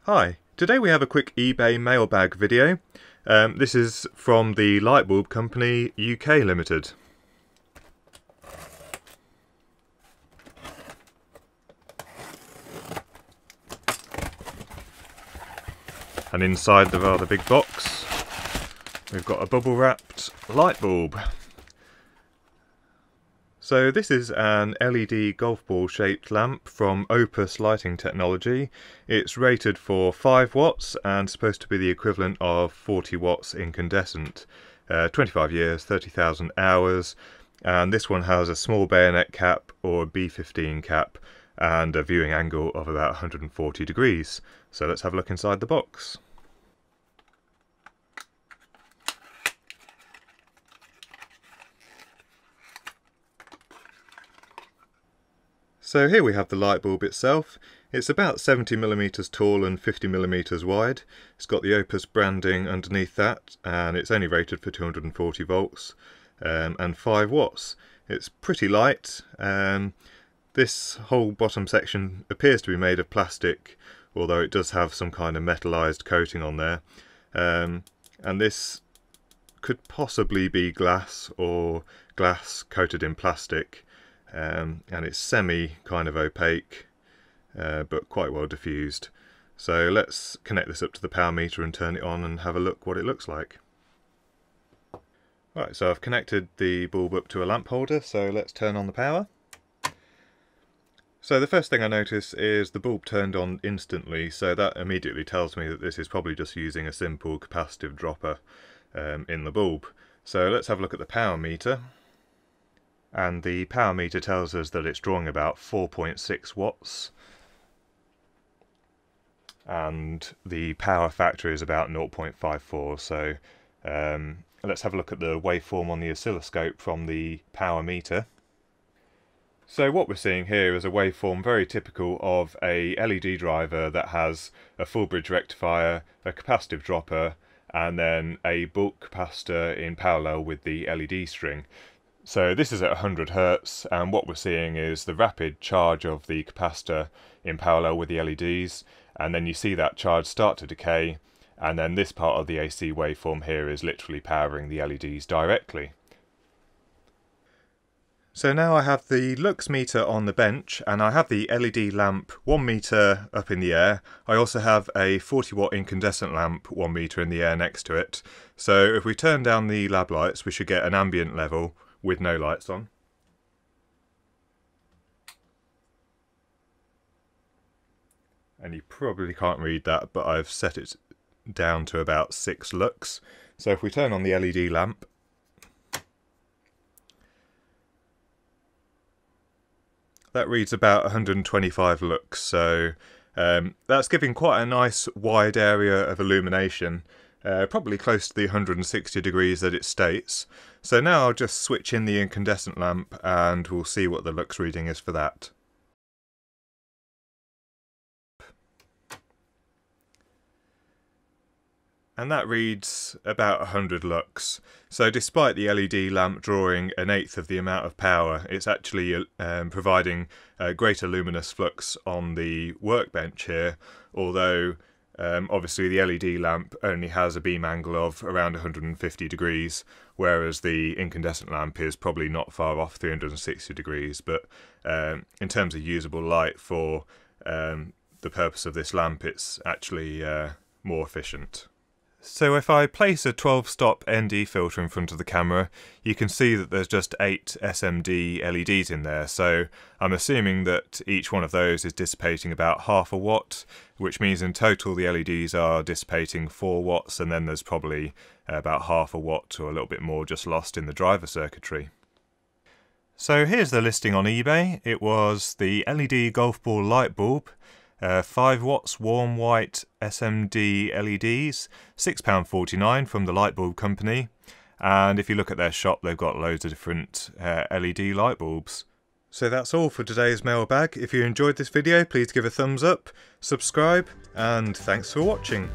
Hi, today we have a quick eBay mailbag video. This is from the Lightbulb Company UK Limited. And inside the rather big box, we've got a bubble wrapped light bulb. So this is an LED golf ball shaped lamp from Opus lighting technology. It's rated for 5 watts and supposed to be the equivalent of 40 watts incandescent. 25 years, 30,000 hours, and this one has a small bayonet cap or B15 cap and a viewing angle of about 140 degrees. So let's have a look inside the box. So here we have the light bulb itself. It's about 70mm tall and 50mm wide. It's got the Opus branding underneath that, and it's only rated for 240 volts and 5 watts. It's pretty light. This whole bottom section appears to be made of plastic, although it does have some kind of metallized coating on there. And this could possibly be glass or glass coated in plastic. And it's semi kind of opaque, but quite well diffused. So let's connect this up to the power meter and turn it on and have a look what it looks like. Right, so I've connected the bulb up to a lamp holder, so let's turn on the power. So the first thing I notice is the bulb turned on instantly, so that immediately tells me that this is probably just using a simple capacitive dropper in the bulb. So let's have a look at the power meter. And the power meter tells us that it's drawing about 4.6 watts. And the power factor is about 0.54, so let's have a look at the waveform on the oscilloscope from the power meter. So what we're seeing here is a waveform very typical of a LED driver that has a full bridge rectifier, a capacitive dropper, and then a bulk capacitor in parallel with the LED string. So this is at 100 Hz, and what we're seeing is the rapid charge of the capacitor in parallel with the LEDs, and then you see that charge start to decay, and then this part of the AC waveform here is literally powering the LEDs directly. So now I have the lux meter on the bench, and I have the LED lamp 1 meter up in the air. I also have a 40 watt incandescent lamp 1 meter in the air next to it. So if we turn down the lab lights, we should get an ambient level with no lights on. And you probably can't read that, but I've set it down to about 6 lux. So if we turn on the LED lamp, that reads about 125 lux, so that's giving quite a nice wide area of illumination. Probably close to the 160 degrees that it states. So now I'll just switch in the incandescent lamp and we'll see what the lux reading is for that. And that reads about 100 lux. So despite the LED lamp drawing 1/8 of the amount of power, it's actually providing a greater luminous flux on the workbench here, although obviously the LED lamp only has a beam angle of around 150 degrees, whereas the incandescent lamp is probably not far off 360 degrees, but in terms of usable light for the purpose of this lamp, it's actually more efficient. So if I place a 12-stop ND filter in front of the camera, you can see that there's just 8 SMD LEDs in there, so I'm assuming that each one of those is dissipating about half a watt, which means in total the LEDs are dissipating 4 watts, and then there's probably about half a watt or a little bit more just lost in the driver circuitry. So here's the listing on eBay. It was the LED golf ball light bulb, 5 watts warm white SMD LEDs, £6.49 from the Lightbulb Company, and if you look at their shop they've got loads of different LED light bulbs. So that's all for today's mailbag. If you enjoyed this video, please give a thumbs up, subscribe, and thanks for watching.